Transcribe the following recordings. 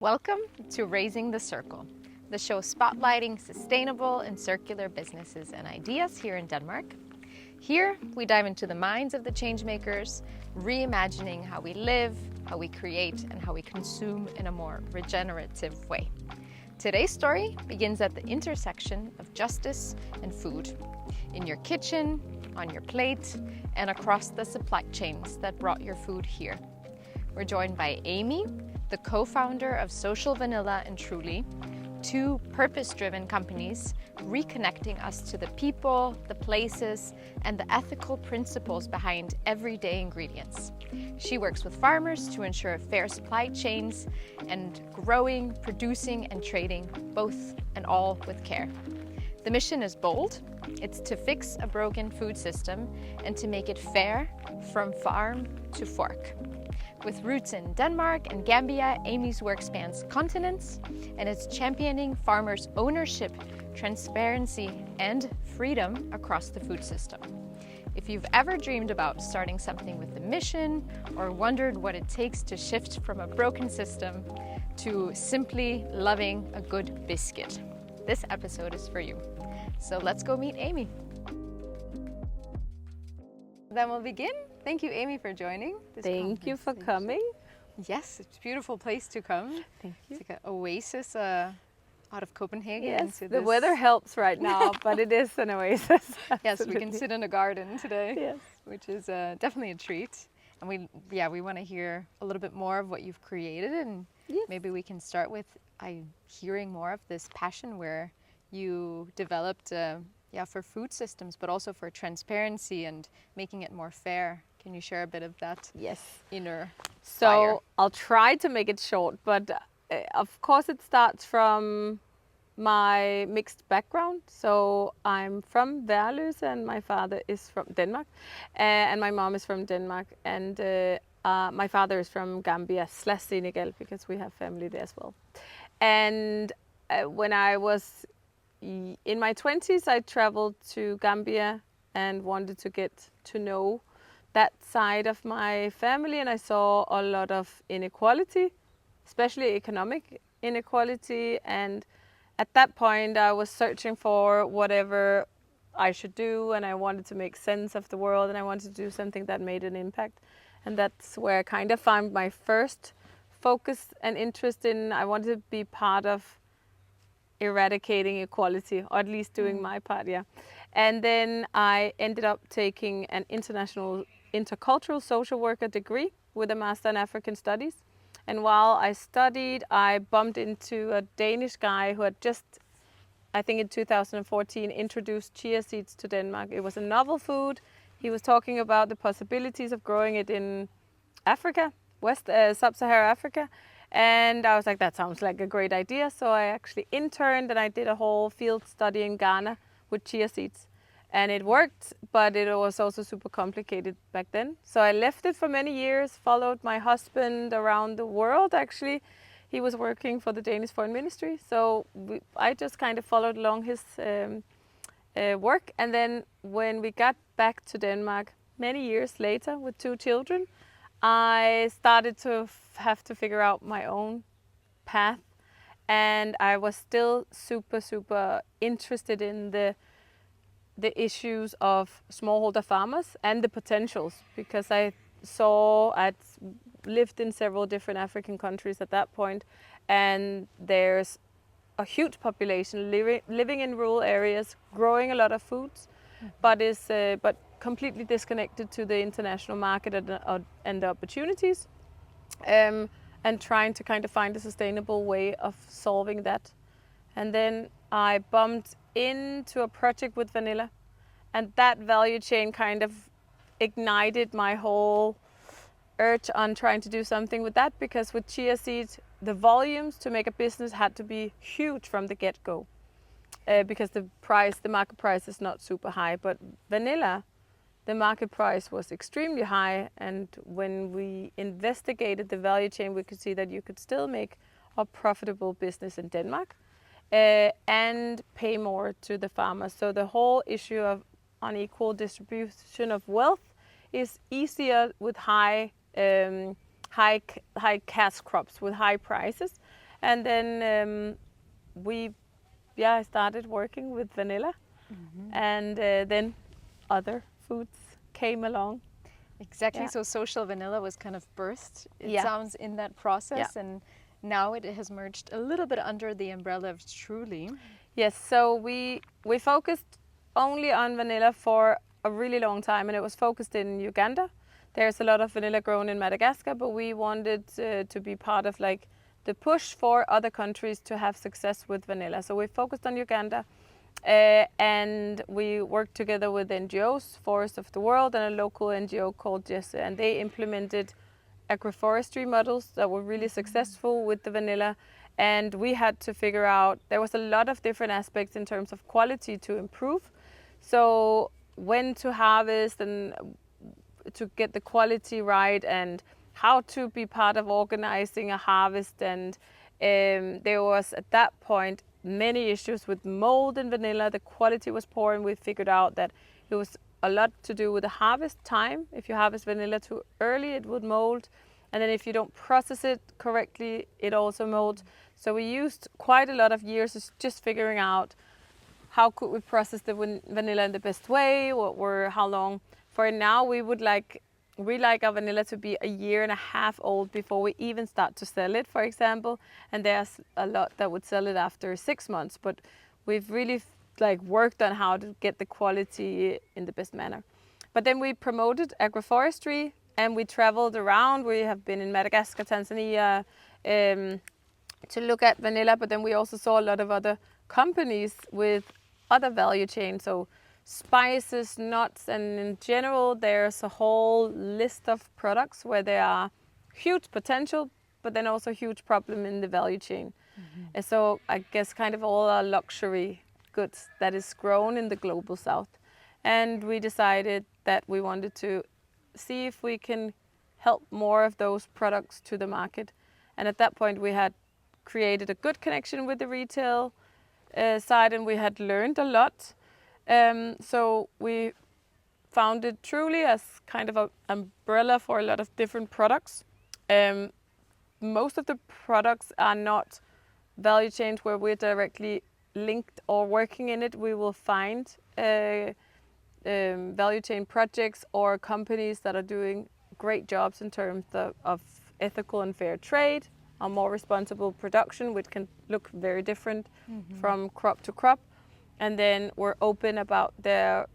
Welcome to Raising the Circle, the show spotlighting sustainable and circular businesses and ideas here in Denmark. Here, we dive into the minds of the changemakers, reimagining how we live, how we create, and how we consume in a more regenerative way. Today's story begins at the intersection of justice and food, in your kitchen, on your plate, and across the supply chains that brought your food here. We're joined by Amie, the co-founder of Social Vanilla and Truly, two purpose-driven companies reconnecting us to the people, the places, and the ethical principles behind everyday ingredients. She works with farmers to ensure fair supply chains and growing, producing, and trading, both and all with care. The mission is bold. It's to fix a broken food system and to make it fair from farm to fork. With roots in Denmark and Gambia, Amie's work spans continents, and it's championing farmers' ownership, transparency, and freedom across the food system. If you've ever dreamed about starting something with a mission, or wondered what it takes to shift from a broken system to simply loving a good biscuit, this episode is for you. So let's go meet Amie. Then we'll begin. Thank you, Amie, for joining this Thank you for coming. Yes, it's a beautiful place to come. Thank you. It's like an oasis out of Copenhagen. Yes, into the weather helps right now, but it is an oasis. Yes, we can sit in a garden today, Yes. which is definitely a treat. And we want to hear a little bit more of what you've created, and Yes. maybe we can start with hearing more of this passion where you developed for food systems, but also for transparency and making it more fair. Can you share a bit of that Yes. inner So fire? I'll try to make it short, but of course it starts from my mixed background. So I'm from Værløse and my father is from Denmark, and my mom is from Denmark, and my father is from Gambia / Senegal because we have family there as well. And when I was in my 20s, I traveled to Gambia and wanted to get to know that side of my family, and I saw a lot of inequality, especially economic inequality. And at that point, I was searching for whatever I should do, and I wanted to make sense of the world, and I wanted to do something that made an impact. And that's where I kind of found my first focus and interest in. I wanted to be part of eradicating equality, or at least doing my part, yeah. And then I ended up taking an international intercultural social worker degree with a master in African studies. And while I studied, I bumped into a Danish guy who had just, I think in 2014, introduced chia seeds to Denmark. It was a novel food. He was talking about the possibilities of growing it in Africa, sub-Saharan Africa. And I was like, that sounds like a great idea. So I actually interned and I did a whole field study in Ghana with chia seeds. And it worked, but it was also super complicated back then. So I left it for many years, followed my husband around the world actually. He was working for the Danish Foreign Ministry. So I just kind of followed along his work. And then when we got back to Denmark many years later with 2 children, I started to have to figure out my own path, and I was still super interested in the issues of smallholder farmers and the potentials, because I'd lived in several different African countries at that point, and there's a huge population living in rural areas, growing a lot of foods, but completely disconnected to the international market and the opportunities, and trying to kind of find a sustainable way of solving that. And then I bumped into a project with vanilla, and that value chain kind of ignited my whole urge on trying to do something with that, because with chia seeds, the volumes to make a business had to be huge from the get-go, because the market price is not super high. But vanilla, the market price was extremely high, and when we investigated the value chain, we could see that you could still make a profitable business in Denmark and pay more to the farmers. So the whole issue of unequal distribution of wealth is easier with high cash crops with high prices, And then I started working with vanilla, and then other foods came along. Exactly. Yeah. So social vanilla was kind of birthed, it Yeah. sounds, in that process, and now it has merged a little bit under the umbrella of Truly. Yes, so we focused only on vanilla for a really long time, and it was focused in Uganda. There's a lot of vanilla grown in Madagascar, but we wanted to be part of like the push for other countries to have success with vanilla. So we focused on Uganda, and we worked together with NGOs, Forest of the World, and a local NGO called Jesse, and they implemented agroforestry models that were really successful with the vanilla. And we had to figure out, there was a lot of different aspects in terms of quality to improve. So when to harvest and to get the quality right, and how to be part of organizing a harvest. And there was at that point many issues with mold in vanilla. The quality was poor, and we figured out that it was a lot to do with the harvest time. If you harvest vanilla too early, it would mold. And then if you don't process it correctly, it also molds. So we used quite a lot of years just figuring out how could we process the vanilla in the best way, how long. For now, we like our vanilla to be a year and a half old before we even start to sell it, for example. And there's a lot that would sell it after 6 months, but we've really worked on how to get the quality in the best manner. But then we promoted agroforestry, and we traveled around. We have been in Madagascar, Tanzania, to look at vanilla, but then we also saw a lot of other companies with other value chains, so spices, nuts, and in general there's a whole list of products where there are huge potential, but then also huge problem in the value chain. And so I guess kind of all our luxury goods that is grown in the global south. And we decided that we wanted to see if we can help more of those products to the market. And at that point we had created a good connection with the retail side, and we had learned a lot. So we founded Truly as kind of an umbrella for a lot of different products. Most of the products are not value chains where we're directly linked or working in it. We will find value chain projects or companies that are doing great jobs in terms of ethical and fair trade, or more responsible production, which can look very different from crop to crop. And then we're open about their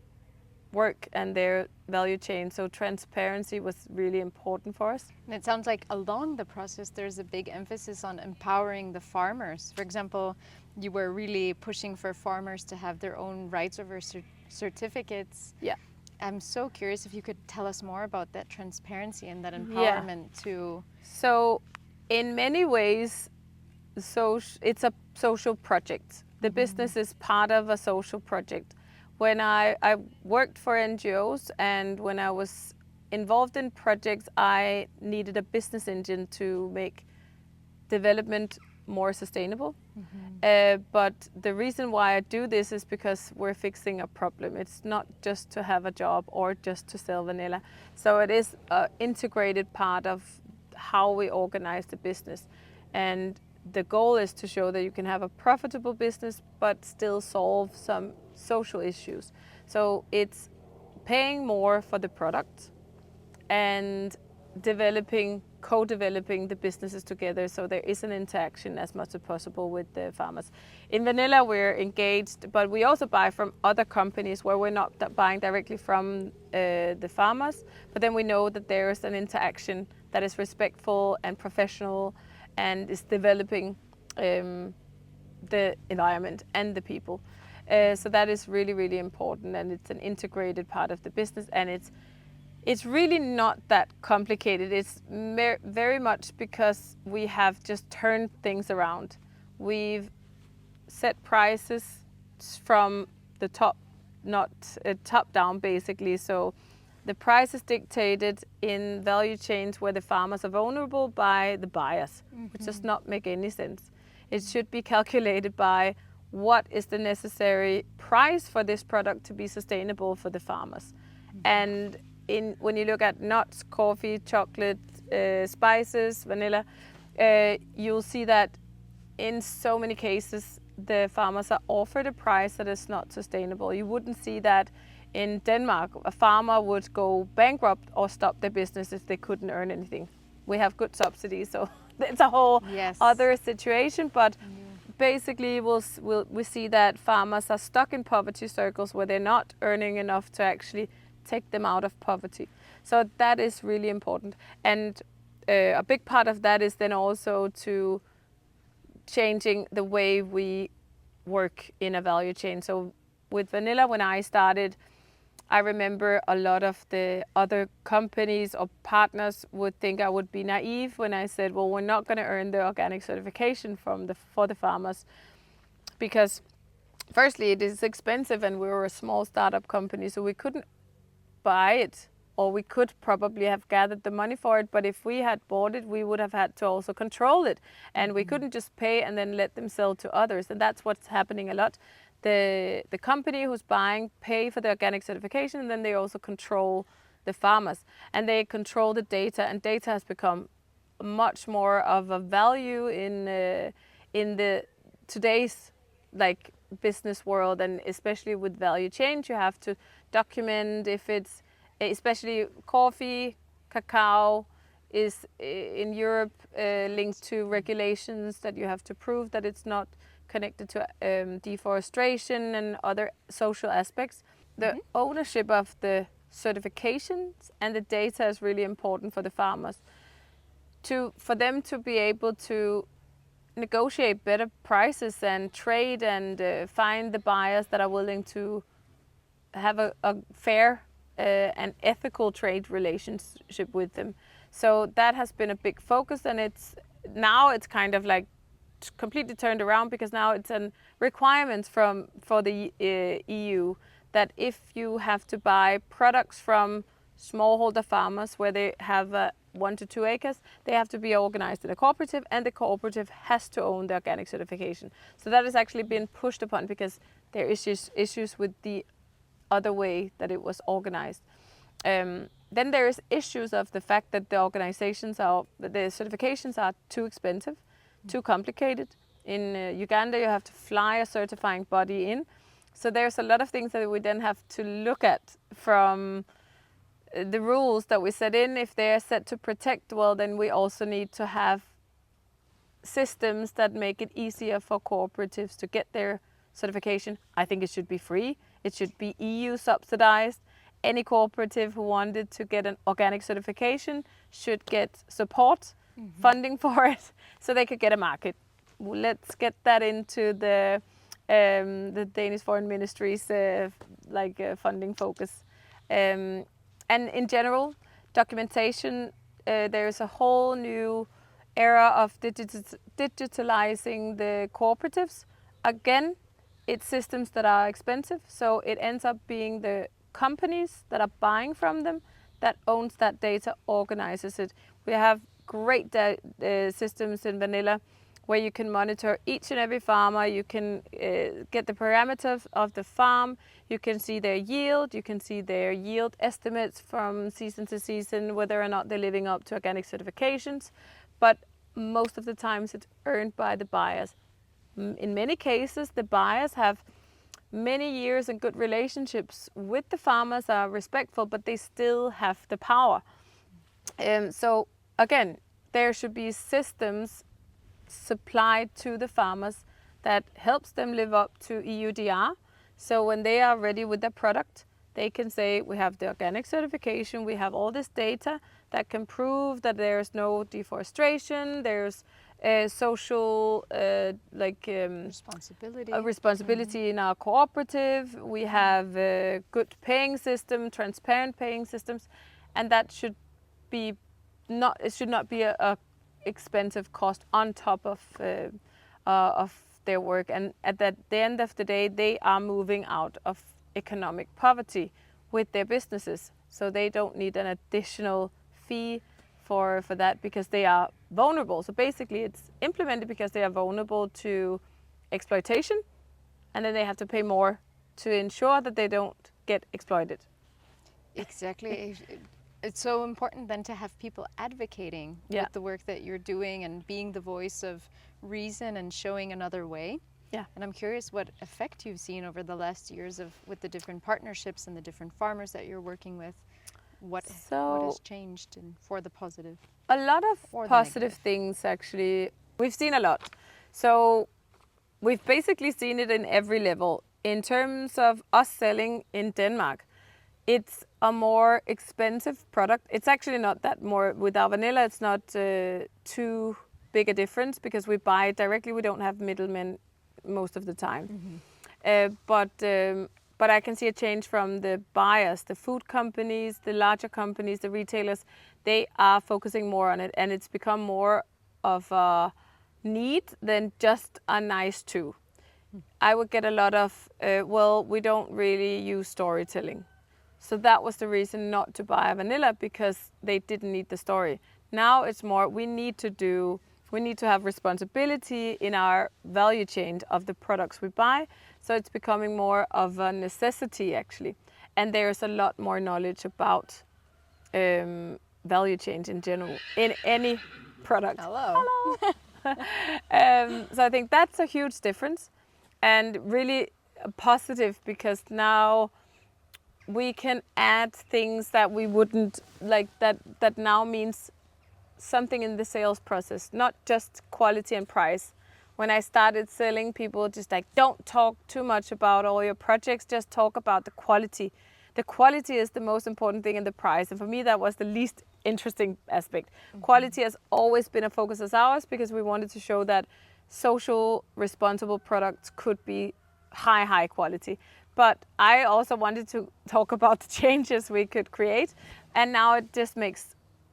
work and their value chain. So transparency was really important for us. And it sounds like along the process there's a big emphasis on empowering the farmers. For example, you were really pushing for farmers to have their own rights over certificates. Yeah. I'm so curious if you could tell us more about that transparency and that empowerment to... So in many ways, it's a social project. The business is part of a social project. When I worked for NGOs, and when I was involved in projects, I needed a business engine to make development more sustainable. But the reason why I do this is because we're fixing a problem. It's not just to have a job or just to sell vanilla. So it is an integrated part of how we organize the business. And the goal is to show that you can have a profitable business but still solve some social issues. So it's paying more for the product and co-developing the businesses together, so there is an interaction as much as possible with the farmers. In vanilla we're engaged, but we also buy from other companies where we're not buying directly from the farmers, but then we know that there is an interaction that is respectful and professional and is developing the environment and the people. So that is really, really important, and it's an integrated part of the business, and it's really not that complicated. It's very much because we have just turned things around. We've set prices from the top, not top down basically. So the price is dictated in value chains where the farmers are vulnerable by the buyers, which does not make any sense. It should be calculated by what is the necessary price for this product to be sustainable for the farmers. And when you look at nuts, coffee, chocolate, spices, vanilla, you'll see that in so many cases, the farmers are offered a price that is not sustainable. You wouldn't see that in Denmark. A farmer would go bankrupt or stop their business if they couldn't earn anything. We have good subsidies, so it's a whole Yes. other situation. But basically, we see that farmers are stuck in poverty circles where they're not earning enough to actually take them out of poverty. So that is really important. And a big part of that is then also to changing the way we work in a value chain. So with vanilla, when I started, I remember a lot of the other companies or partners would think I would be naive when I said, well, we're not going to earn the organic certification for the farmers, because firstly, it is expensive and we were a small startup company, so we couldn't buy it, or we could probably have gathered the money for it, but if we had bought it, we would have had to also control it, and we couldn't just pay and then let them sell to others, and that's what's happening a lot. The company who's buying pay for the organic certification, and then they also control the farmers, and they control the data, and data has become much more of a value in the today's like business world, and especially with value chains, you have to document if it's, especially coffee, cacao is in Europe linked to regulations that you have to prove that it's not connected to deforestation and other social aspects. The ownership of the certifications and the data is really important for the farmers, for them to be able to negotiate better prices and trade and find the buyers that are willing to have a fair and ethical trade relationship with them. So that has been a big focus, and it's kind of like completely turned around, because now it's a requirement for the EU that if you have to buy products from smallholder farmers where they have 1 to 2 acres, they have to be organized in a cooperative, and the cooperative has to own the organic certification. So that has actually been pushed upon, because there is issues with the other way that it was organized. Then there is issues of the fact that the certifications are too expensive, too complicated. In Uganda, you have to fly a certifying body in. So there's a lot of things that we then have to look at from the rules that we set in. If they are set to protect, well, then we also need to have systems that make it easier for cooperatives to get their certification. I think it should be free. It should be EU subsidized. Any cooperative who wanted to get an organic certification should get support, funding for it, so they could get a market. Let's get that into the Danish Foreign Ministry's funding focus. And in general, documentation, there's a whole new era of digitalizing the cooperatives. Again, it's systems that are expensive, so it ends up being the companies that are buying from them that owns that data, organizes it. We have great systems in vanilla where you can monitor each and every farmer. You can get the parameters of the farm. You can see their yield. You can see their yield estimates from season to season, whether or not they're living up to organic certifications. But most of the times it's earned by the buyers. In many cases, the buyers have many years and good relationships with the farmers, are respectful, but they still have the power. So again, there should be systems supplied to the farmers that helps them live up to EUDR. So when they are ready with their product, they can say, we have the organic certification, we have all this data that can prove that there's no deforestation, there's social responsibility in our cooperative. We have a good paying system, transparent paying systems, and that should be it should not be a expensive cost on top of their work. And at the end of the day, they are moving out of economic poverty with their businesses, so they don't need an additional fee for that, because they are vulnerable. So basically it's implemented because they are vulnerable to exploitation, and then they have to pay more to ensure that they don't get exploited. Exactly. It's so important then to have people advocating with the work that you're doing and being the voice of reason and showing another way. Yeah. And I'm curious what effect you've seen over the last years with the different partnerships and the different farmers that you're working with. What has changed and for the positive? A lot of or the positive negative? things, actually. We've seen a lot. So we've basically seen it in every level. In terms of us selling in Denmark, it's a more expensive product. It's actually not that more. With our vanilla, it's not too big a difference because we buy it directly. We don't have middlemen most of the time. But I can see a change from the buyers, the food companies, the larger companies, the retailers. They are focusing more on it, and it's become more of a need than just a nice to. I would get a lot of, well, we don't really use storytelling. So that was the reason not to buy a vanilla, because they didn't need the story. Now it's more, we need to have responsibility in our value chain of the products we buy. So it's becoming more of a necessity, actually. And there's a lot more knowledge about value chain in general, in any product. Hello. So I think that's a huge difference, and really positive, because now we can add things that we wouldn't like, that now means something in the sales process, not just quality and price. When I started selling, people just like, don't talk too much about all your projects, just talk about the quality. The quality is the most important thing in the price. And for me, that was the least interesting aspect. Quality has always been a focus of ours, because we wanted to show that social responsible products could be high quality. But I also wanted to talk about the changes we could create. And now it just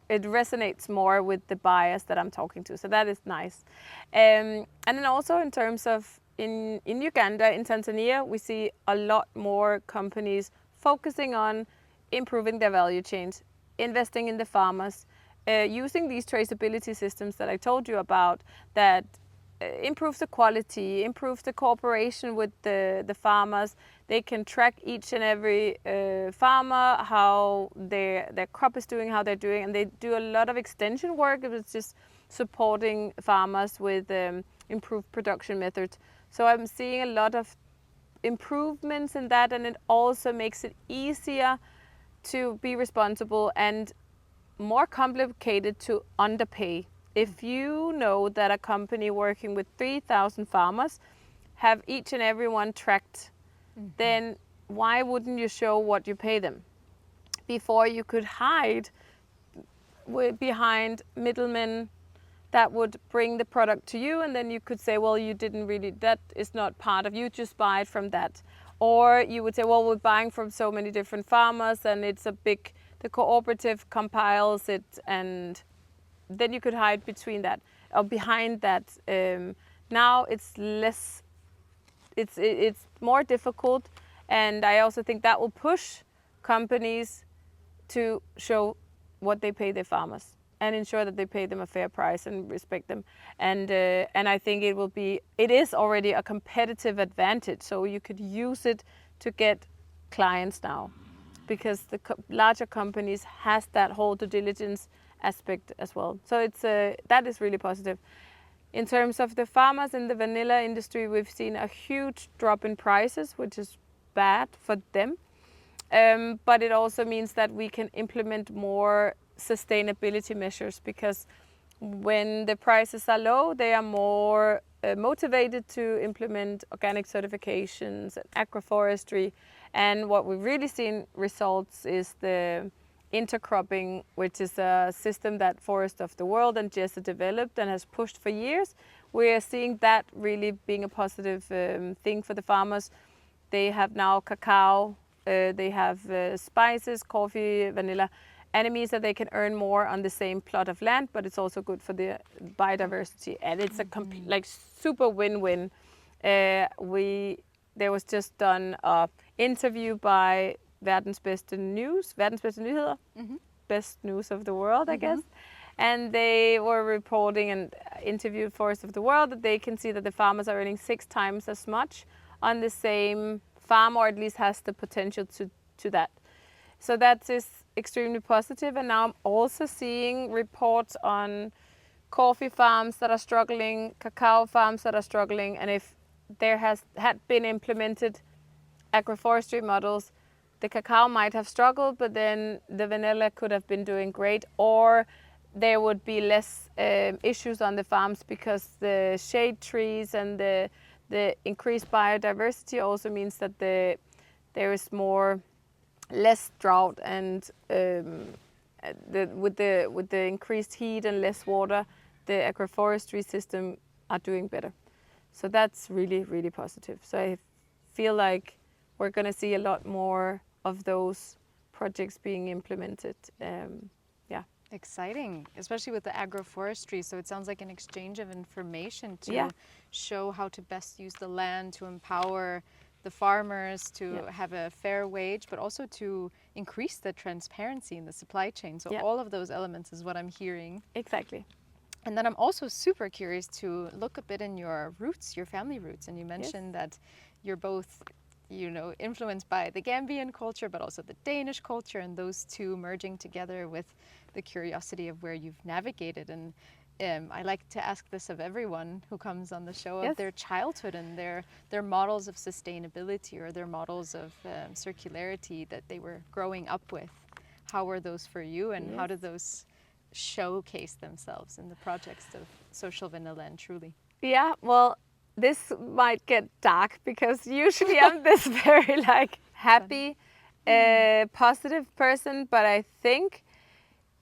it resonates more with the buyers that I'm talking to. So that is nice. And then also in terms of in Uganda, in Tanzania, we see a lot more companies focusing on improving their value chains, investing in the farmers, using these traceability systems that I told you about, that improves the quality, improves the cooperation with the farmers. They can track each and every farmer, how their crop is doing, how they're doing, and they do a lot of extension work. It's just supporting farmers with improved production methods. So I'm seeing a lot of improvements in that, and it also makes it easier to be responsible and more complicated to underpay. If you know that a company working with 3,000 farmers have each and every one tracked, then why wouldn't you show what you pay them? Before, you could hide behind middlemen that would bring the product to you, and then you could say, well, you didn't really, that is not part of you, just buy it from that. Or you would say, well, we're buying from so many different farmers, and it's a big, the cooperative compiles it, and then you could hide between that or behind that. Now it's less, it's more difficult, and I also think that will push companies to show what they pay their farmers and ensure that they pay them a fair price and respect them. And I think it is already a competitive advantage. So you could use it to get clients now, because the larger companies has that whole due diligence aspect as well. So that is really positive. In terms of the farmers in the vanilla industry, we've seen a huge drop in prices, which is bad for them. But it also means that we can implement more sustainability measures, because when the prices are low, they are more motivated to implement organic certifications and agroforestry. And what we've really seen results is the intercropping, which is a system that Forest of the World and JESA developed and has pushed for years. We are seeing that really being a positive thing for the farmers. They have now cacao, they have spices, coffee, vanilla, and it means that they can earn more on the same plot of land, but it's also good for the biodiversity, and it's a like super win-win. There was just done an interview by verdens bedste nyheder, best news of the world, I guess. And they were reporting and interviewed Forest of the World that they can see that the farmers are earning 6 times as much on the same farm, or at least has the potential to that. So that is extremely positive. And now I'm also seeing reports on coffee farms that are struggling, cacao farms that are struggling, and if there had been implemented agroforestry models, the cacao might have struggled, but then the vanilla could have been doing great, or there would be less issues on the farms because the shade trees and the increased biodiversity also means that there is less drought, and with the increased heat and less water, the agroforestry system are doing better. So that's really, really positive. So I feel like we're going to see a lot more of those projects being implemented. Yeah. Exciting, especially with the agroforestry. So it sounds like an exchange of information to show how to best use the land, to empower the farmers to have a fair wage, but also to increase the transparency in the supply chain. So all of those elements is what I'm hearing. Exactly. And then I'm also super curious to look a bit in your roots, your family roots. And you mentioned that you're both, you know, influenced by the Gambian culture, but also the Danish culture, and those two merging together with the curiosity of where you've navigated. And I like to ask this of everyone who comes on the show, of their childhood and their models of sustainability or their models of circularity that they were growing up with. How were those for you, and how did those showcase themselves in the projects of Social Vanilla and Truly? Yeah, well, this might get dark because usually I'm this very like happy, positive person, but I think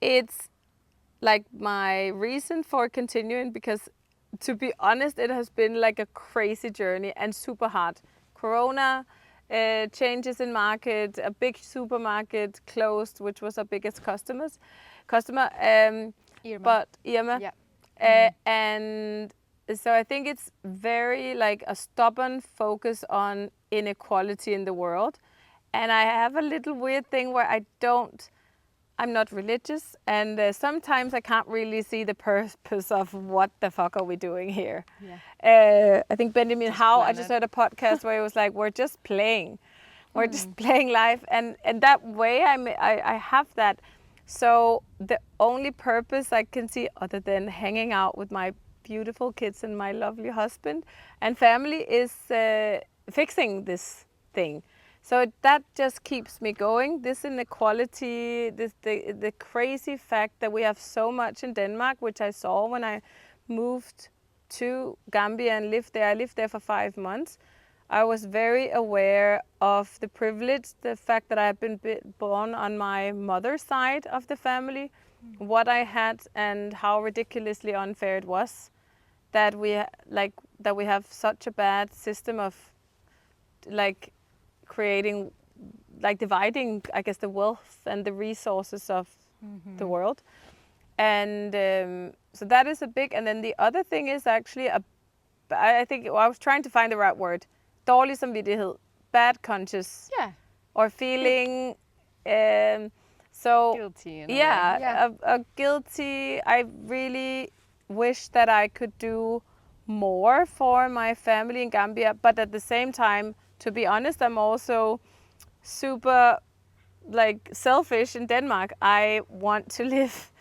it's like my reason for continuing, because to be honest, it has been like a crazy journey and super hard. Corona, changes in market, a big supermarket closed, which was our biggest customer, Irma. but Irma. Yeah. And so I think it's very like a stubborn focus on inequality in the world. And I have a little weird thing where I'm not religious, and sometimes I can't really see the purpose of what the fuck are we doing here. I think Benjamin Howe, I just heard a podcast where it was like, we're just playing. We're just playing life. And that way I have that. So the only purpose I can see other than hanging out with my beautiful kids and my lovely husband and family is fixing this thing. So that just keeps me going. This inequality, the crazy fact that we have so much in Denmark, which I saw when I moved to Gambia and lived there. I lived there for 5 months. I was very aware of the privilege, the fact that I had been born on my mother's side of the family, what I had, and how ridiculously unfair it was that we have such a bad system of like creating, like dividing, I guess, the wealth and the resources of the world. And so that is a big, and then the other thing is actually I think I was trying to find the right word. Dårlig samvittighed, bad conscience, or feeling, so guilty in a way. A guilty. I really wish that I could do more for my family in Gambia, but at the same time, to be honest, I'm also super like selfish in Denmark. I want to live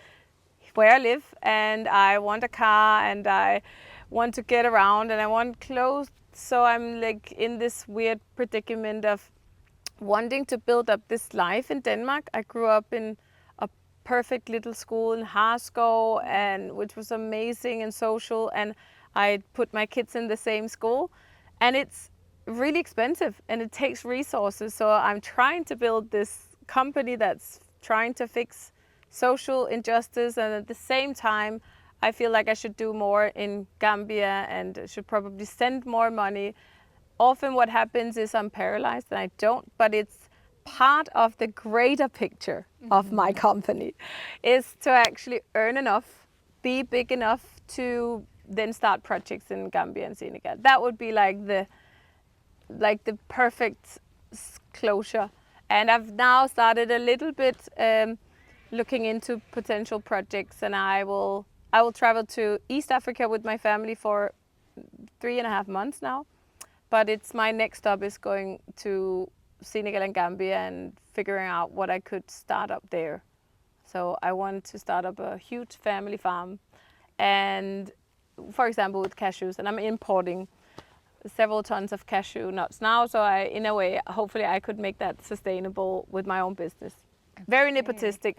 where I live, and I want a car, and I want to get around, and I want clothes. So I'm like in this weird predicament of wanting to build up this life in Denmark. I grew up in a perfect little school in Harskov, and which was amazing and social, and I put my kids in the same school, and it's really expensive and it takes resources. So I'm trying to build this company that's trying to fix social injustice, and at the same time I feel like I should do more in Gambia and should probably send more money. Often what happens is I'm paralyzed and I don't, but it's part of the greater picture of my company is to actually earn enough, be big enough to then start projects in Gambia and Senegal. That would be like the perfect closure. And I've now started a little bit looking into potential projects, and I will travel to East Africa with my family for 3.5 months now. But it's my next stop is going to Senegal and Gambia and figuring out what I could start up there. So I want to start up a huge family farm And for example, with cashews, and I'm importing several tons of cashew nuts now. So in a way, hopefully I could make that sustainable with my own business. Very nepotistic.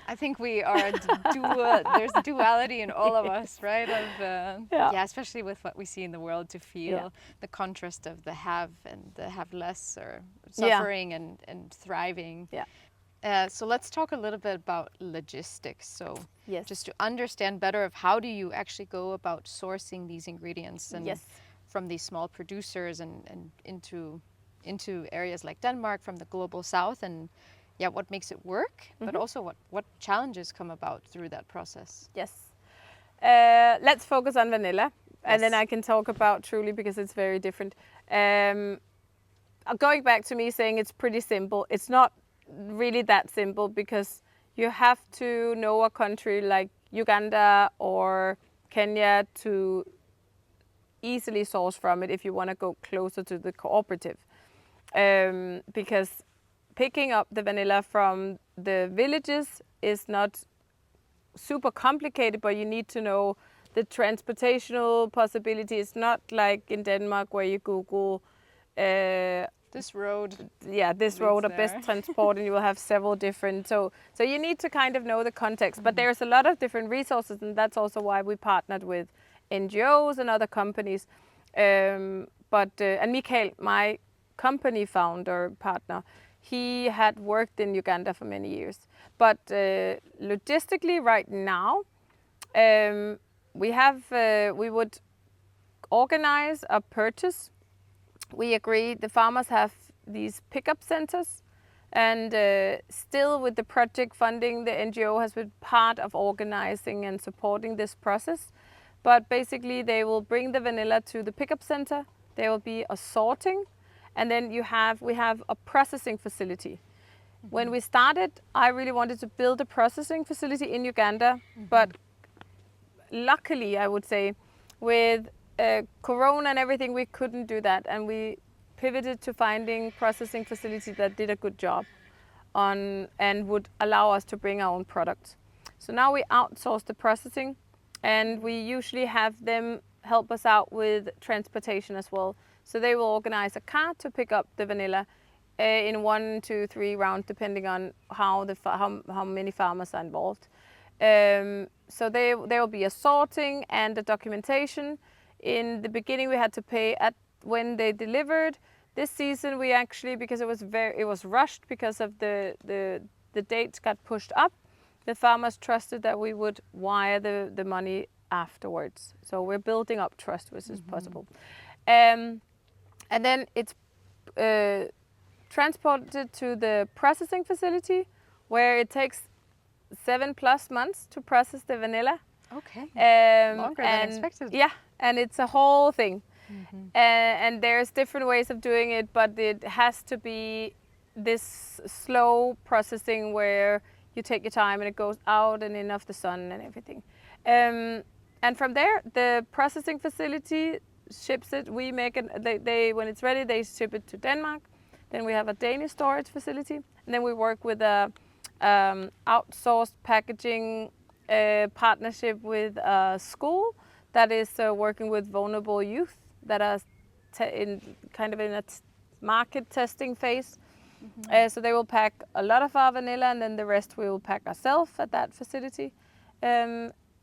I think we are there's duality in all of us, right? Of yeah, especially with what we see in the world, to feel the contrast of the have and the have less, or suffering and thriving. Yeah. So let's talk a little bit about logistics. So just to understand better of how do you actually go about sourcing these ingredients and from these small producers and into areas like Denmark, from the global south, and what makes it work, but also what challenges come about through that process. Yes. Let's focus on vanilla, and then I can talk about Truly, because it's very different. Going back to me saying it's pretty simple, it's not really that simple, because you have to know a country like Uganda or Kenya to easily source from it if you want to go closer to the cooperative. Because picking up the vanilla from the villages is not super complicated, but you need to know the transportational possibility. It's not like in Denmark where you Google this road. Yeah, this road or best transport, and you will have several different. So you need to kind of know the context. But there's a lot of different resources, and that's also why we partnered with NGOs and other companies. And Mikael, my company founder partner, he had worked in Uganda for many years. But logistically, right now, we would organize a purchase. We agreed, the farmers have these pickup centers, and still with the project funding, the NGO has been part of organizing and supporting this process. But basically, they will bring the vanilla to the pickup center. There will be a sorting, and then we have a processing facility. When we started, I really wanted to build a processing facility in Uganda, but luckily, I would say, with Corona and everything, we couldn't do that, and we pivoted to finding processing facilities that did a good job and would allow us to bring our own products. So now we outsource the processing, and we usually have them help us out with transportation as well. So they will organize a car to pick up the vanilla in 1, 2, 3 rounds, depending on how many farmers are involved. So there will be a sorting and a documentation. In the beginning, we had to pay when they delivered. This season, we actually, because it was rushed because of the dates got pushed up, the farmers trusted that we would wire the money afterwards. So we're building up trust, which is possible. And then it's transported to the processing facility, where it takes 7+ months to process the vanilla. Okay. Longer than expected. Yeah, and it's a whole thing. And there's different ways of doing it, but it has to be this slow processing where you take your time and it goes out and in of the sun and everything. And from there, the processing facility ships it. We make it. When it's ready, they ship it to Denmark. Then we have a Danish storage facility, and then we work with a outsourced packaging partnership with a school that is working with vulnerable youth that are in a market testing phase. So they will pack a lot of our vanilla, and then the rest we will pack ourselves at that facility.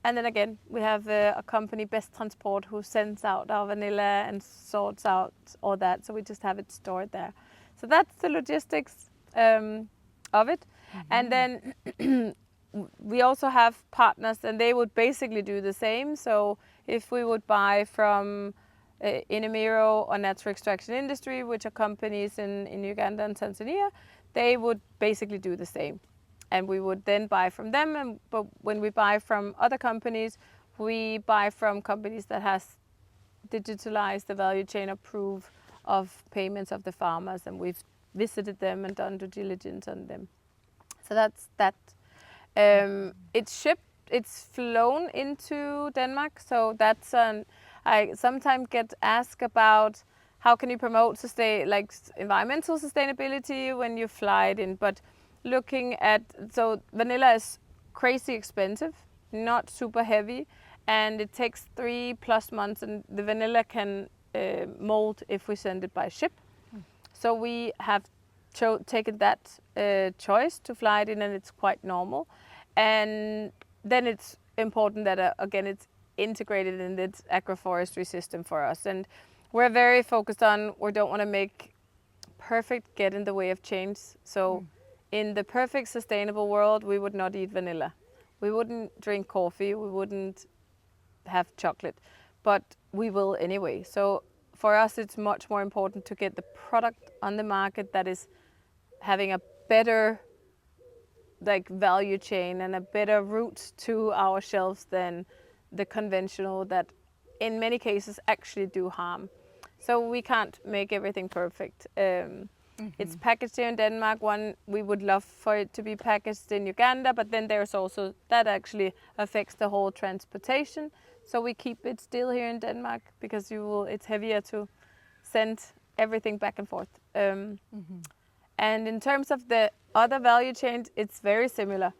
And then again, we have a company, Best Transport, who sends out our vanilla and sorts out all that. So we just have it stored there. So that's the logistics of it. And then we also have partners, and they would basically do the same. So if we would buy from Inamiro or Natural Extraction Industry, which are companies in Uganda and Tanzania, they would basically do the same. And we would then buy from them. But when we buy from other companies, we buy from companies that has digitalized the value chain or proof of payments of the farmers, and we've visited them and done due diligence on them. So that's that. It's shipped, it's flown into Denmark. So that's I sometimes get asked about how can you promote environmental sustainability when you fly it in. But looking at, so vanilla is crazy expensive not super heavy, and it takes 3+ months, and the vanilla can mold if we send it by ship. So we have taken that choice to fly it in, and it's quite normal. And then it's important that again it's integrated in this agroforestry system for us, and we're very focused on, we don't want to make perfect get in the way of change. So in the perfect sustainable world, we would not eat vanilla, we wouldn't drink coffee, we wouldn't have chocolate, but we will anyway. So for us it's much more important to get the product on the market that is having a better like value chain and a better route to our shelves than the conventional that in many cases actually do harm. So we can't make everything perfect. It's packaged here in Denmark. We would love for it to be packaged in Uganda, but then there's also that actually affects the whole transportation. So we keep it still here in Denmark because it's heavier to send everything back and forth. And in terms of the other value chain, it's very similar.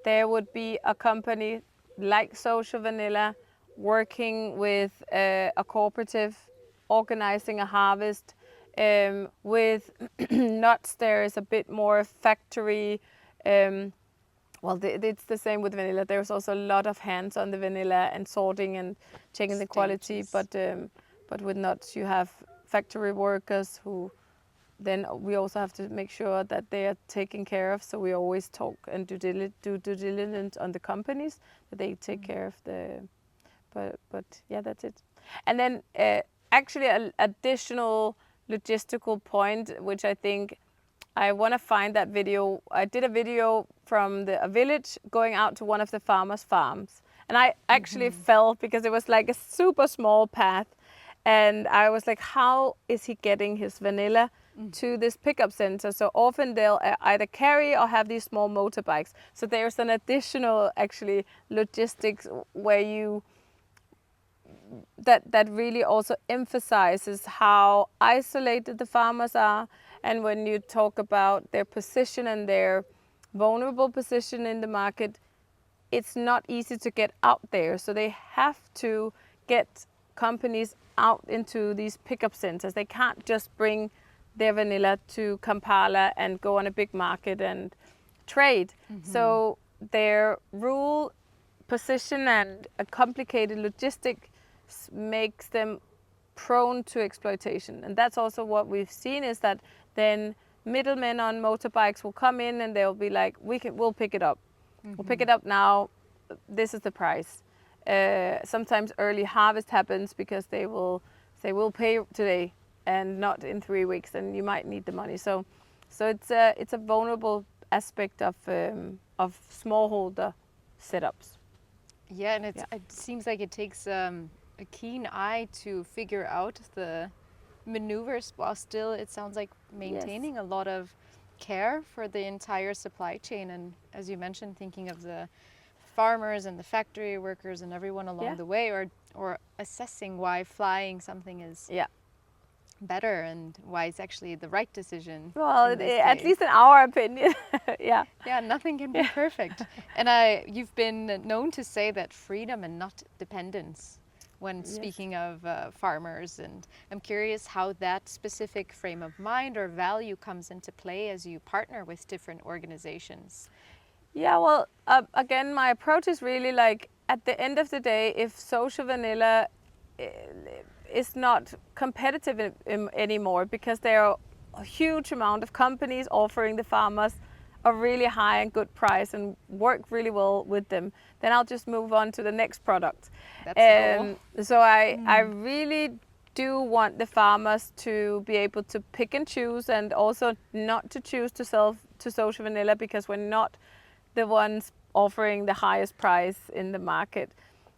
There would be a company like Social Vanilla working with a cooperative, organizing a harvest. With nuts, there is a bit more factory. It's the same with vanilla. There's also a lot of hands on the vanilla and sorting and checking the quality. But with nuts, you have factory workers who then we also have to make sure that they are taken care of. So we always talk and do due diligence on the companies that they take care of the. But yeah, that's it. And then actually an additional logistical point, which I think I want to find that video. I did a video from a village going out to one of the farmers' farms, and I actually fell because it was like a super small path, and I was like, how is he getting his vanilla to this pickup center? So often they'll either carry or have these small motorbikes. So there's an additional actually logistics where that really also emphasizes how isolated the farmers are. And when you talk about their position and their vulnerable position in the market, it's not easy to get out there. So they have to get companies out into these pickup centers. They can't just bring their vanilla to Kampala and go on a big market and trade. So their rural position and a complicated logistic makes them prone to exploitation. And that's also what we've seen, is that then middlemen on motorbikes will come in and they'll be like, we'll pick it up. We'll pick it up now. This is the price. Sometimes early harvest happens because they will say, we'll pay today and not in 3 weeks, and you might need the money. So it's a vulnerable aspect of smallholder setups. Yeah, and it seems like it takes a keen eye to figure out the maneuvers while still, it sounds like, maintaining a lot of care for the entire supply chain. And as you mentioned, thinking of the farmers and the factory workers and everyone along the way, or assessing why flying something is better and why it's actually the right decision. Well, at least in our opinion. Yeah, nothing can be perfect. And you've been known to say that freedom and not dependence when speaking of farmers, and I'm curious how that specific frame of mind or value comes into play as you partner with different organizations. Yeah, well, again, my approach is really like, at the end of the day, if Social Vanilla is not competitive anymore, because there are a huge amount of companies offering the farmers a really high and good price and work really well with them, then I'll just move on to the next product. So I really do want the farmers to be able to pick and choose, and also not to choose to sell to Social Vanilla because we're not the ones offering the highest price in the market.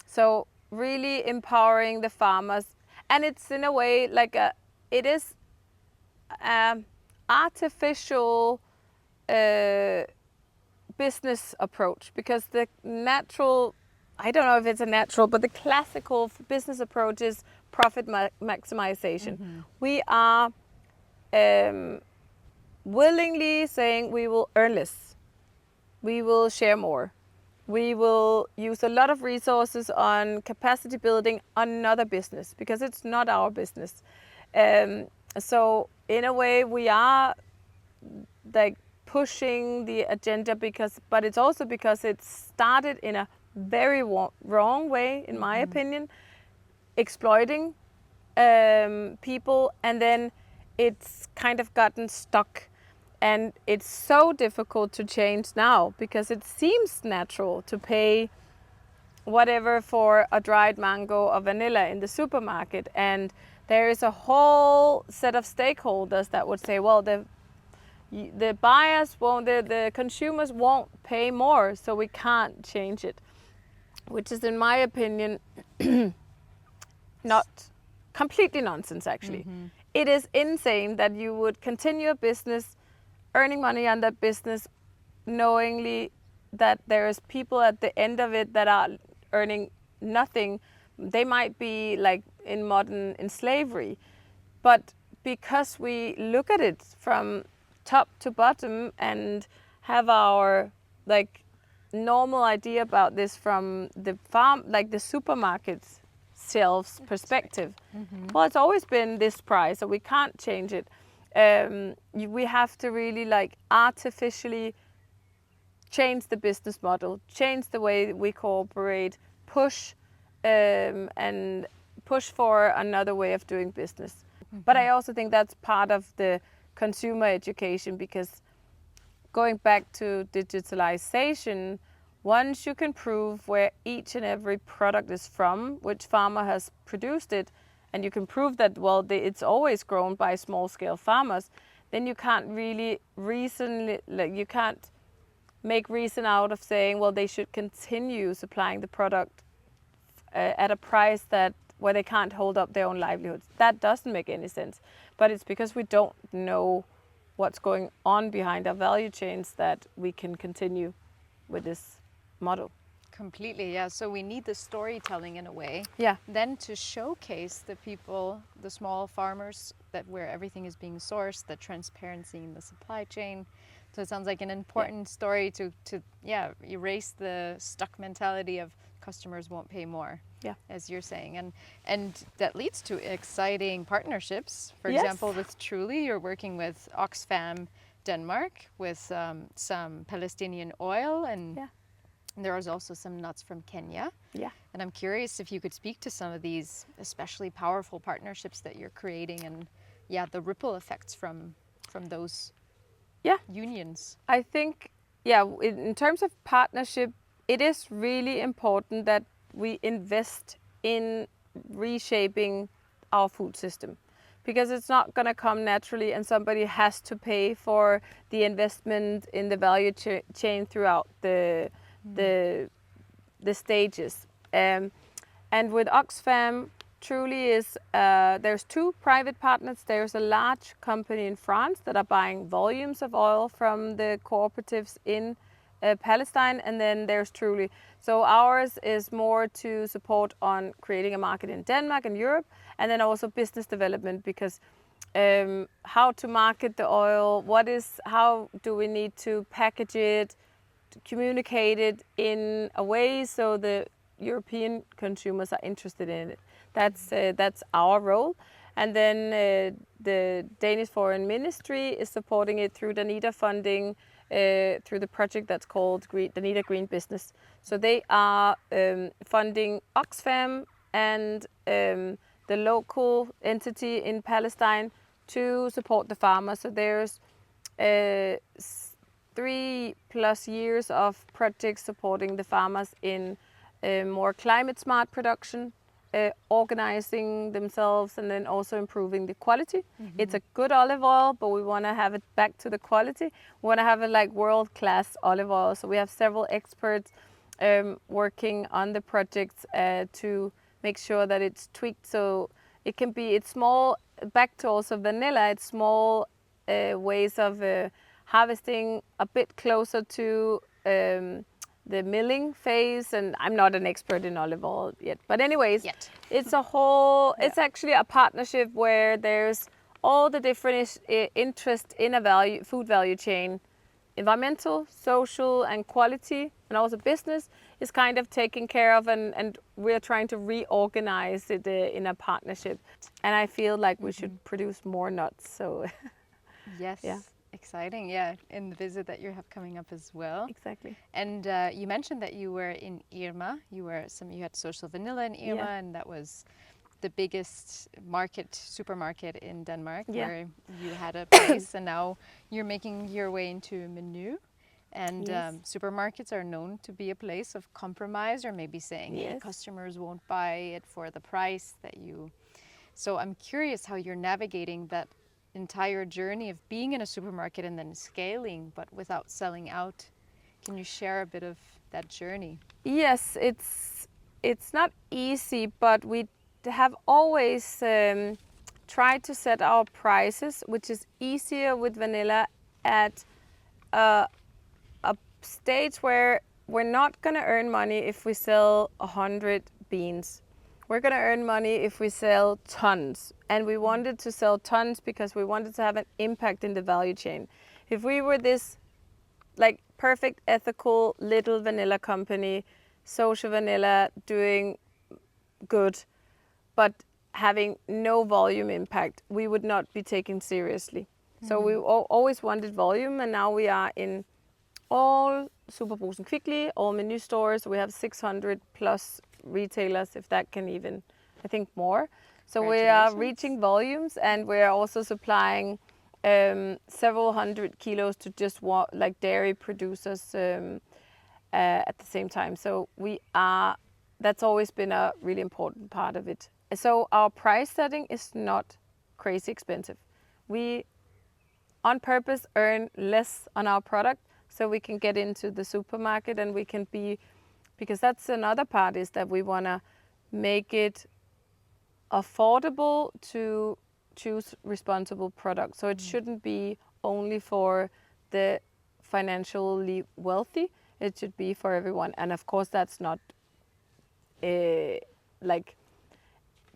So really empowering the farmers, and it's in a way like it is artificial business approach, because the natural, I don't know if it's a natural, but the classical business approach is profit maximization. We are willingly saying we will earn less, we will share more, we will use a lot of resources on capacity building on another business because it's not our business. So in a way, we are like pushing the agenda but it's also because it started in a very wrong way, in my opinion, exploiting people, and then it's kind of gotten stuck. And it's so difficult to change now because it seems natural to pay whatever for a dried mango or vanilla in the supermarket. And there is a whole set of stakeholders that would say, well, the buyers won't, the consumers won't pay more, so we can't change it. Which is, in my opinion, not completely nonsense, actually. It is insane that you would continue a business, earning money on that business, knowingly that there's people at the end of it that are earning nothing. They might be like in slavery. But because we look at it from top to bottom and have our like normal idea about this from the farm, like the supermarket's shelves perspective. Well, it's always been this price, so we can't change it. We have to really like artificially change the business model, change the way we cooperate, push and push for another way of doing business. But I also think that's part of the consumer education, because going back to digitalization, once you can prove where each and every product is from, which farmer has produced it, and you can prove that, well, it's always grown by small-scale farmers, then you can't really you can't make reason out of saying, well, they should continue supplying the product at a price where they can't hold up their own livelihoods. That doesn't make any sense. But it's because we don't know what's going on behind our value chains that we can continue with this model. Completely, yeah. So we need the storytelling in a way. Yeah. Then to showcase the people, the small farmers, that where everything is being sourced, the transparency in the supply chain. So it sounds like an important story to erase the stuck mentality of customers won't pay more. Yeah. As you're saying. And that leads to exciting partnerships. For Yes. example, with Truly, you're working with Oxfam Denmark with some Palestinian oil, and there is also some nuts from Kenya. Yeah. And I'm curious if you could speak to some of these especially powerful partnerships that you're creating, and the ripple effects from those unions. I think, in terms of partnership, it is really important that we invest in reshaping our food system, because it's not going to come naturally, and somebody has to pay for the investment in the value chain throughout the stages. And with Oxfam, Truly is there's two private partners. There's a large company in France that are buying volumes of oil from the cooperatives in Palestine, and then there's Truly. So ours is more to support on creating a market in Denmark and Europe, and then also business development, because how to market the oil, how do we need to package it, communicate it in a way so the European consumers are interested in it. That's our role. And then the Danish Foreign Ministry is supporting it through Danida funding, through the project that's called Danida Green Business. So they are funding Oxfam and the local entity in Palestine to support the farmers. So there's 3+ years of projects supporting the farmers in more climate smart production, organizing themselves, and then also improving the quality. It's a good olive oil, but we want to have it back to the quality. We want to have it like world-class olive oil. So we have several experts working on the projects to make sure that it's tweaked so it's small, back to also vanilla, it's small ways of harvesting a bit closer to the milling phase. And I'm not an expert in olive oil yet, but anyways, it's a whole, it's actually a partnership where there's all the different interest in a food value chain: environmental, social, and quality, and also business is kind of taken care of, and we're trying to reorganize it in a partnership. And I feel like we should produce more nuts. So Yes. Yeah. Exciting. Yeah. In the visit that you have coming up as well. exactly. And you mentioned that you were in Irma. You had Social Vanilla in Irma, Yeah. and that was the biggest supermarket in Denmark, Yeah. where you had a place, and now you're making your way into Menu. And Yes. supermarkets are known to be a place of compromise, or maybe saying, hey, Yes. customers won't buy it for the price that you. So I'm curious how you're navigating that entire journey of being in a supermarket and then scaling, but without selling out. Can you share a bit of that journey? Yes, it's not easy, but we have always tried to set our prices, which is easier with vanilla, at a stage where we're not going to earn money if we sell 100 beans. We're going to earn money if we sell tons. And we wanted to sell tons because we wanted to have an impact in the value chain. If we were this like perfect, ethical little vanilla company, social vanilla, doing good, but having no volume impact, we would not be taken seriously. So we always wanted volume, and now we are in all Superbrugsen Quickly, all Menu stores. We have 600 plus retailers, if that can even, I think, more. So we are reaching volumes, and we're also supplying several hundred kilos to just like dairy producers at the same time. So that's always been a really important part of it. So our price setting is not crazy expensive. We on purpose earn less on our product so we can get into the supermarket, and we can be, because that's another part, is that we want to make it affordable to choose responsible products. So it shouldn't be only for the financially wealthy, it should be for everyone. And of course that's not like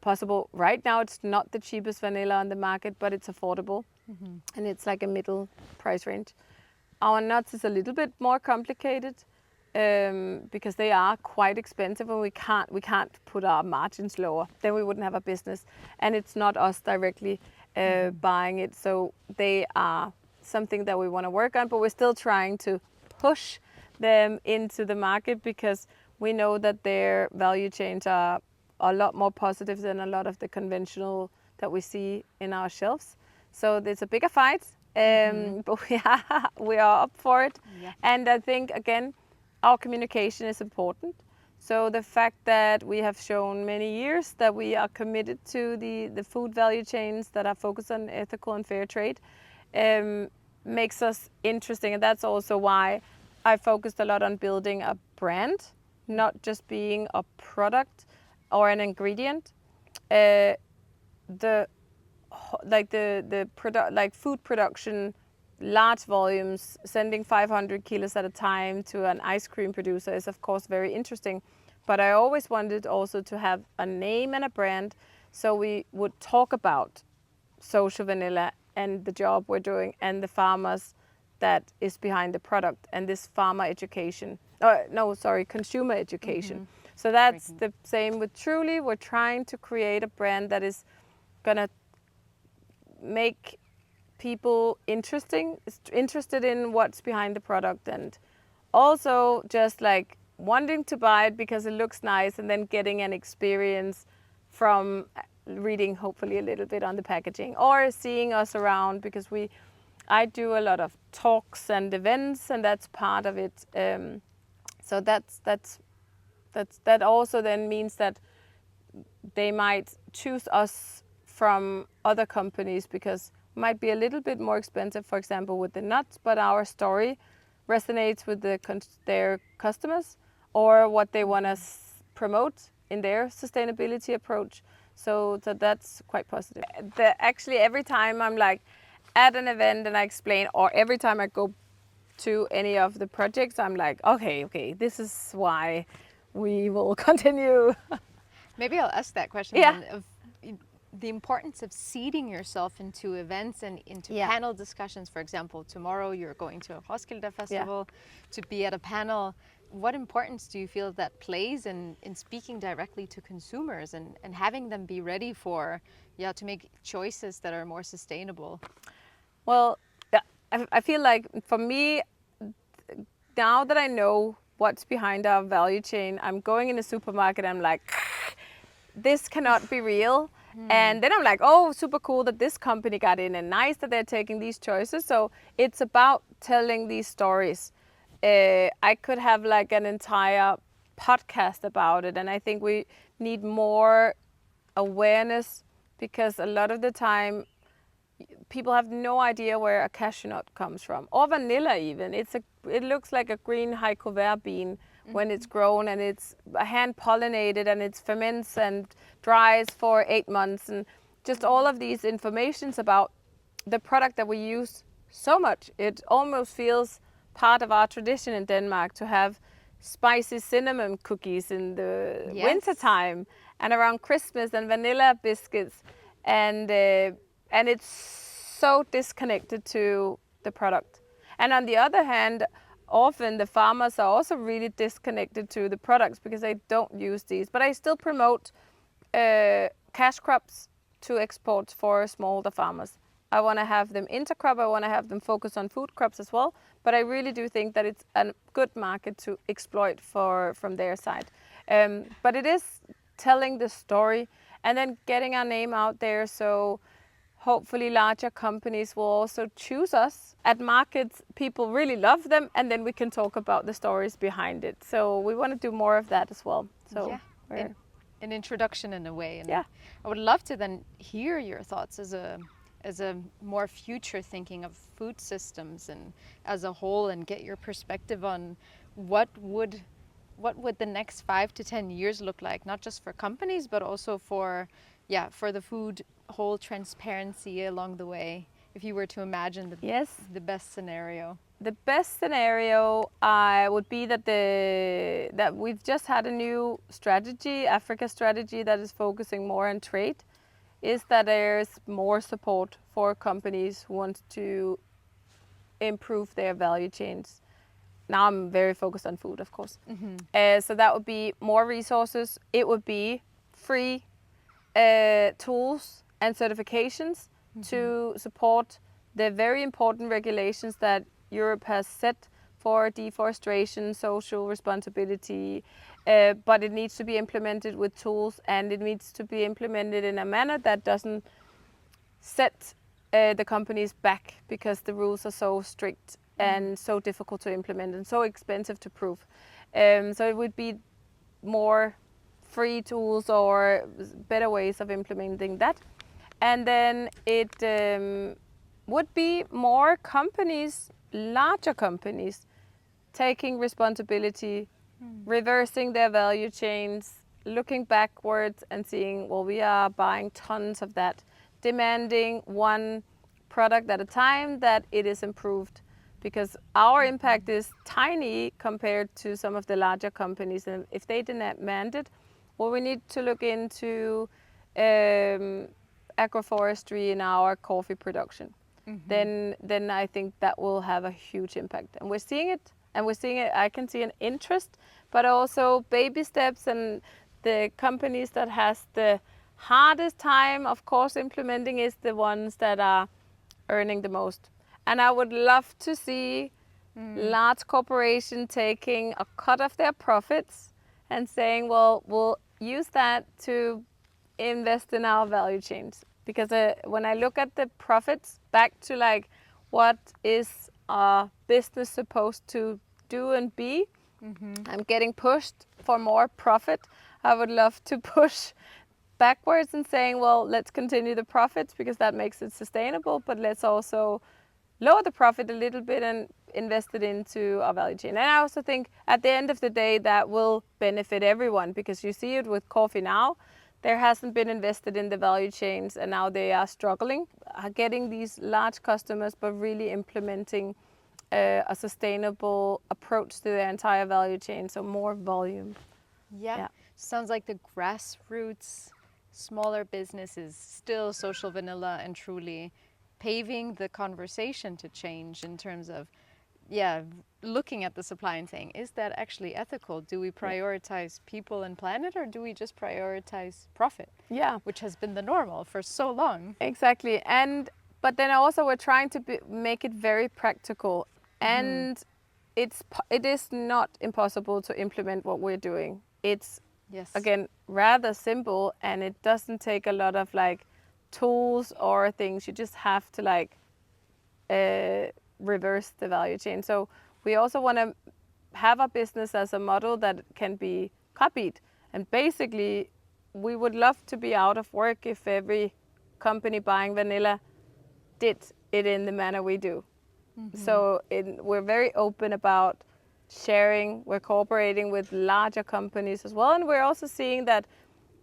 possible right now. It's not the cheapest vanilla on the market, but it's affordable, and it's like a middle price range. Our nuts is a little bit more complicated because they are quite expensive, and we can't put our margins lower. Then we wouldn't have a business, and it's not us directly buying it. So they are something that we want to work on, but we're still trying to push them into the market because we know that their value chains are a lot more positive than a lot of the conventional that we see in our shelves. So it's a bigger fight, but we are up for it. Yeah. And I think, again, our communication is important. So the fact that we have shown many years that we are committed to the food value chains that are focused on ethical and fair trade makes us interesting. And that's also why I focused a lot on building a brand, not just being a product or an ingredient. Food production, large volumes, sending 500 kilos at a time to an ice cream producer is of course very interesting. But I always wanted also to have a name and a brand, so we would talk about social vanilla and the job we're doing and the farmers that is behind the product, and this farmer education. Consumer education. So that's the same with Truly. We're trying to create a brand that is gonna make people interested in what's behind the product, and also just like wanting to buy it because it looks nice, and then getting an experience from reading hopefully a little bit on the packaging or seeing us around, because I do a lot of talks and events, and that's part of it. So that also then means that they might choose us from other companies because it might be a little bit more expensive, for example, with the nuts, but our story resonates with their customers, or what they want to promote in their sustainability approach. So that's quite positive. Actually, every time I'm like at an event and I explain, or every time I go to any of the projects, I'm like, okay, this is why we will continue. Maybe I'll ask that question Yeah. then, of the importance of seeding yourself into events and into panel discussions. For example, tomorrow you're going to a Roskilde Festival to be at a panel what importance do you feel that plays in speaking directly to consumers and having them be ready for, to make choices that are more sustainable? Well, yeah, I feel like for me, now that I know what's behind our value chain, I'm going in a supermarket, I'm like, this cannot be real. And then I'm like, oh, super cool that this company got in and nice that they're taking these choices. So it's about telling these stories. I could have like an entire podcast about it. And I think we need more awareness, because a lot of the time people have no idea where a cashew nut comes from, or vanilla even. It looks like a green haricot vert bean when it's grown, and it's hand pollinated, and it ferments and dries for 8 months, and just all of these informations about the product that we use so much. It almost feels part of our tradition in Denmark to have spicy cinnamon cookies in the wintertime, and around Christmas, and vanilla biscuits, and it's so disconnected to the product. And on the other hand, often the farmers are also really disconnected to the products because they don't use these. But I still promote cash crops to export for smallholder farmers. I want to have them intercrop, I want to have them focus on food crops as well, but I really do think that it's a good market to exploit from their side. But it is telling the story and then getting our name out there, so hopefully larger companies will also choose us. At markets, people really love them, and then we can talk about the stories behind it. So we want to do more of that as well. So an introduction in a way. And yeah, I would love to then hear your thoughts as a more future thinking of food systems and as a whole, and get your perspective on what would the next 5 to 10 years look like, not just for companies, but also for the food whole transparency along the way. If you were to imagine the best scenario. The best scenario would be that we've just had a new strategy, Africa strategy, that is focusing more on trade, is that there's more support for companies who want to improve their value chains. Now I'm very focused on food, of course. So that would be more resources. It would be free tools and certifications to support the very important regulations that Europe has set for deforestation, social responsibility, but it needs to be implemented with tools, and it needs to be implemented in a manner that doesn't set the companies back because the rules are so strict and so difficult to implement and so expensive to prove. So it would be more free tools or better ways of implementing that. And then it would be more companies, larger companies, taking responsibility, reversing their value chains, looking backwards and seeing, well, we are buying tons of that, demanding one product at a time that it is improved, because our impact is tiny compared to some of the larger companies. And if they demand it, well, we need to look into agroforestry in our coffee production. Then I think that will have a huge impact. And we're seeing it. I can see an interest, but also baby steps, and the companies that has the hardest time, of course, implementing is the ones that are earning the most. And I would love to see large corporations taking a cut of their profits and saying, well, we'll use that to invest in our value chains. Because when I look at the profits back to like what is a business supposed to do and be, I'm getting pushed for more profit. I would love to push backwards and saying, well, let's continue the profits because that makes it sustainable, but let's also lower the profit a little bit and invest it into our value chain. And I also think at the end of the day that will benefit everyone, because you see it with coffee now. There hasn't been invested in the value chains, and now they are struggling, getting these large customers, but really implementing a sustainable approach to their entire value chain, so more volume. Yeah. Sounds like the grassroots, smaller businesses, still social vanilla and truly paving the conversation to change in terms of yeah, looking at the supply and saying, is that actually ethical? Do we prioritize people and planet, or do we just prioritize profit? Yeah, Which has been the normal for so long. exactly. And but then also we're trying to make it very practical, and it is not impossible to implement what we're doing. It's Yes. again rather simple, and it doesn't take a lot of like tools or things. You just have to like reverse the value chain. So we also want to have a business as a model that can be copied. And basically, we would love to be out of work if every company buying vanilla did it in the manner we do. So we're very open about sharing. We're cooperating with larger companies as well. And we're also seeing that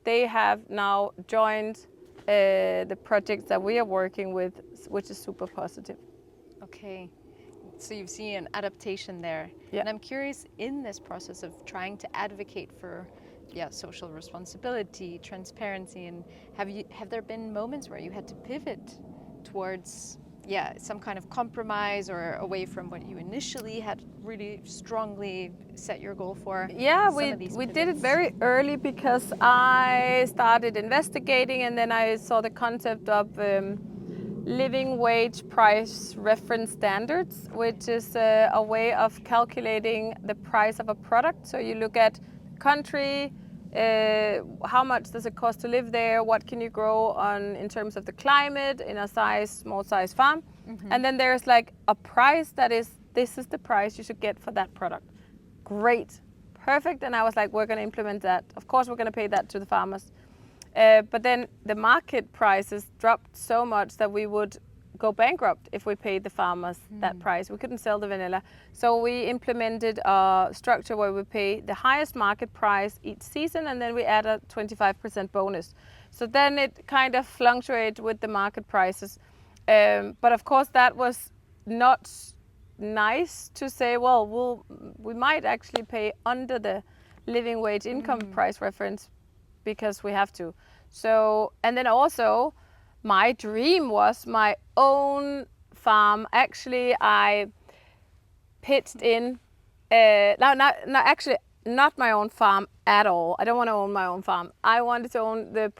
they have now joined the projects that we are working with, which is super positive. Okay. So you've seen an adaptation there. Yeah. And I'm curious, in this process of trying to advocate for social responsibility, transparency, and have there been moments where you had to pivot towards some kind of compromise or away from what you initially had really strongly set your goal for? Yeah, we did it very early because I started investigating, and then I saw the concept of living wage price reference standards, which is a way of calculating the price of a product. So you look at country, how much does it cost to live there, what can you grow on in terms of the climate in a small size farm, and then there's like a price that is, this is the price you should get for that product. Great, perfect. And I was like, we're going to implement that. Of course, we're going to pay that to the farmers. But then the market prices dropped so much that we would go bankrupt if we paid the farmers that price. We couldn't sell the vanilla. So we implemented a structure where we pay the highest market price each season, and then we add a 25% bonus. So then it kind of fluctuates with the market prices. But of course, that was not nice to say, well, we might actually pay under the living wage income price reference because we have to. So, and then also my dream was my own farm. Actually, I pitched in, not my own farm at all. I don't want to own my own farm. I wanted to own the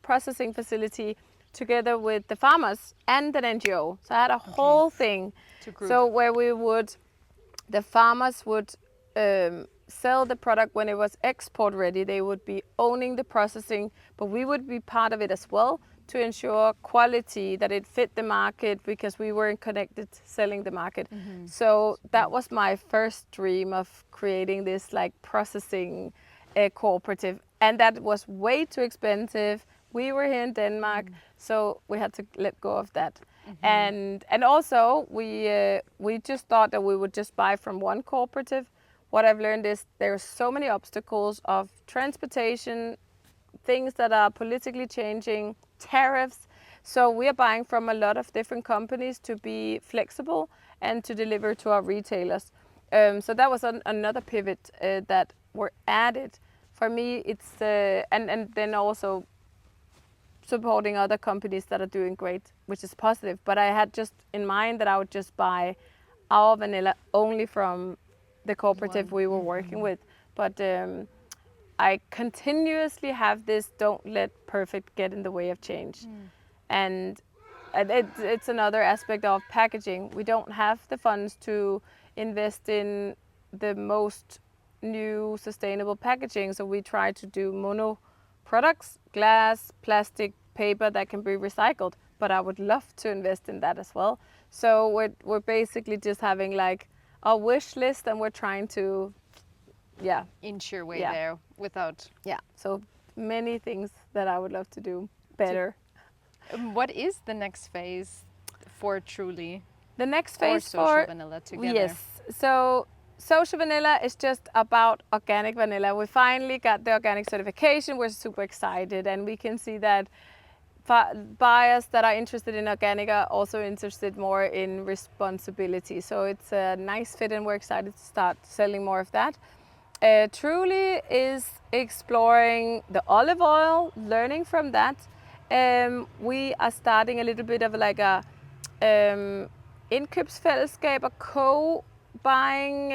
processing facility together with the farmers and an NGO. So I had a whole thing. So where the farmers would sell the product when it was export ready. They would be owning the processing, but we would be part of it as well to ensure quality, that it fit the market, because we weren't connected selling the market. So that was my first dream of creating this like processing cooperative, and that was way too expensive. We were here in Denmark, so we had to let go of that. And also we just thought that we would just buy from one cooperative. What I've learned is there are so many obstacles of transportation, things that are politically changing, tariffs. So we are buying from a lot of different companies to be flexible and to deliver to our retailers. So that was another pivot that were added. For me, it's and then also supporting other companies that are doing great, which is positive. But I had just in mind that I would just buy our vanilla only from the cooperative we were working with. But I continuously have this, don't let perfect get in the way of change. And it's another aspect of packaging. We don't have the funds to invest in the most new sustainable packaging. So we try to do mono products, glass, plastic, paper that can be recycled. But I would love to invest in that as well. So we're basically just having like a wish list, and we're trying to inch your way there without so many things that I would love to do better. What is the next phase for Truly? The next phase Social Vanilla together? Yes, so Social Vanilla is just about organic vanilla. We finally got the organic certification. We're super excited, and we can see that buyers that are interested in organic are also interested more in responsibility. So it's a nice fit, and we're excited to start selling more of that. Truly is exploring the olive oil, learning from that. We are starting a little bit of like a indkøbsfællesskaber, co-buying.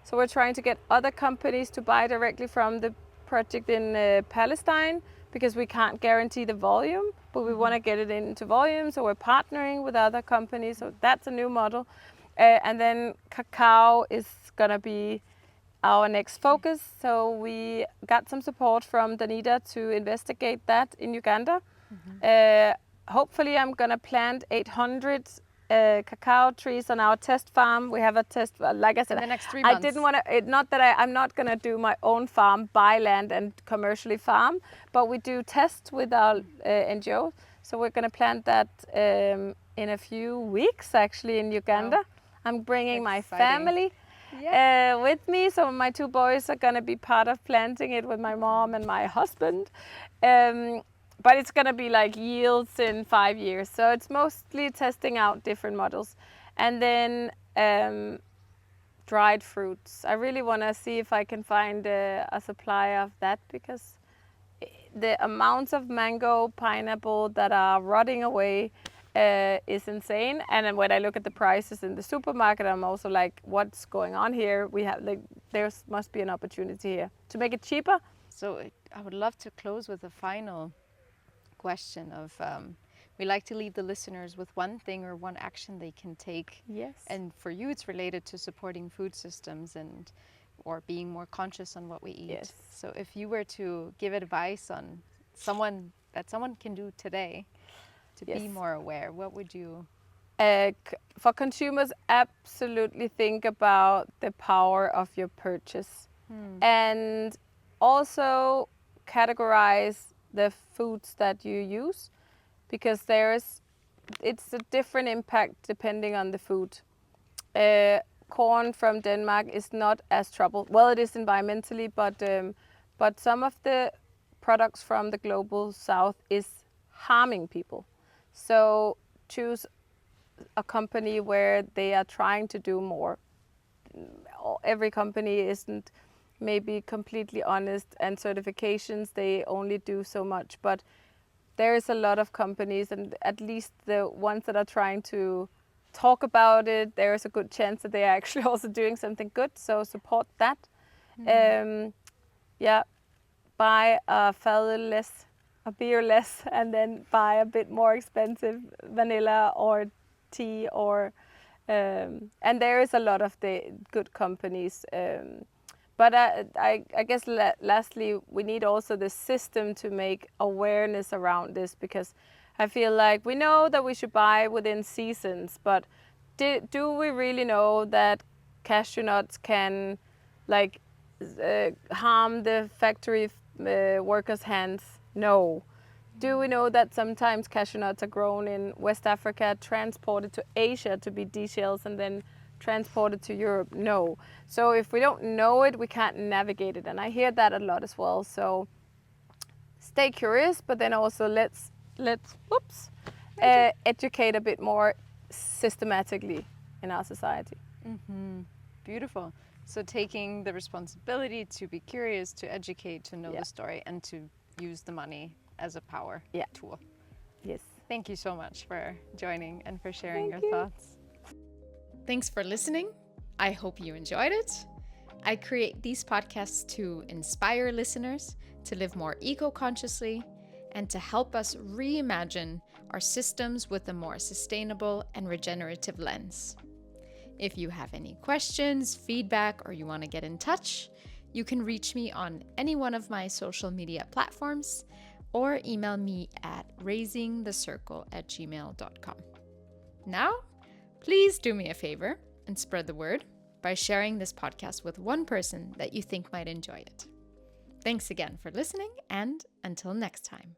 So we're trying to get other companies to buy directly from the project in Palestine, because we can't guarantee the volume, but we want to get it into volume. So we're partnering with other companies. So that's a new model. And then cacao is going to be our next focus. So we got some support from Danita to investigate that in Uganda. Hopefully I'm going to plant 800 cacao trees on our test farm. We have a test, like I said, in the next 3 months. I didn't want to, not that I'm not going to do my own farm, buy land and commercially farm, but we do tests with our NGO. So we're going to plant that in a few weeks, actually, in Uganda. Wow. I'm bringing my family with me. So my 2 boys are going to be part of planting it with my mom and my husband. But it's going to be like yields in 5 years. So it's mostly testing out different models. And then dried fruits. I really want to see if I can find a supply of that, because the amounts of mango, pineapple that are rotting away is insane. And then when I look at the prices in the supermarket, I'm also like, what's going on here? We have like, there must be an opportunity here to make it cheaper. So I would love to close with a final question of we like to leave the listeners with one thing or one action they can take. Yes. And for you, it's related to supporting food systems and or being more conscious on what we eat. Yes. So if you were to give advice on someone can do today to be more aware, what would you? For consumers, absolutely think about the power of your purchase. And also categorize the foods that you use, because it's a different impact depending on the food. Corn from Denmark is not as troubled. Well, it is environmentally, but some of the products from the global south is harming people. So choose a company where they are trying to do more. Every company isn't maybe completely honest, and certifications, they only do so much. But there is a lot of companies, and at least the ones that are trying to talk about it, there is a good chance that they are actually also doing something good. So support that. Buy a fadøl less, a beer less, and then buy a bit more expensive vanilla or tea, or and there is a lot of the good companies. But I guess lastly, we need also the system to make awareness around this, because I feel like we know that we should buy within seasons, but do we really know that cashew nuts can like harm the factory workers' hands? No. Do we know that sometimes cashew nuts are grown in West Africa, transported to Asia to be deshells, and then transported to Europe? No. So if we don't know it, we can't navigate it. And I hear that a lot as well. So stay curious, but then also let's educate a bit more systematically in our society. Beautiful. So taking the responsibility to be curious, to educate, to know the story, and to use the money as a power tool. Yes. Thank you so much for joining and for sharing your thoughts. Thanks for listening. I hope you enjoyed it. I create these podcasts to inspire listeners to live more eco-consciously and to help us reimagine our systems with a more sustainable and regenerative lens. If you have any questions, feedback, or you want to get in touch, you can reach me on any one of my social media platforms or email me at raisingthecircle@gmail.com. Now, please do me a favor and spread the word by sharing this podcast with one person that you think might enjoy it. Thanks again for listening, and until next time.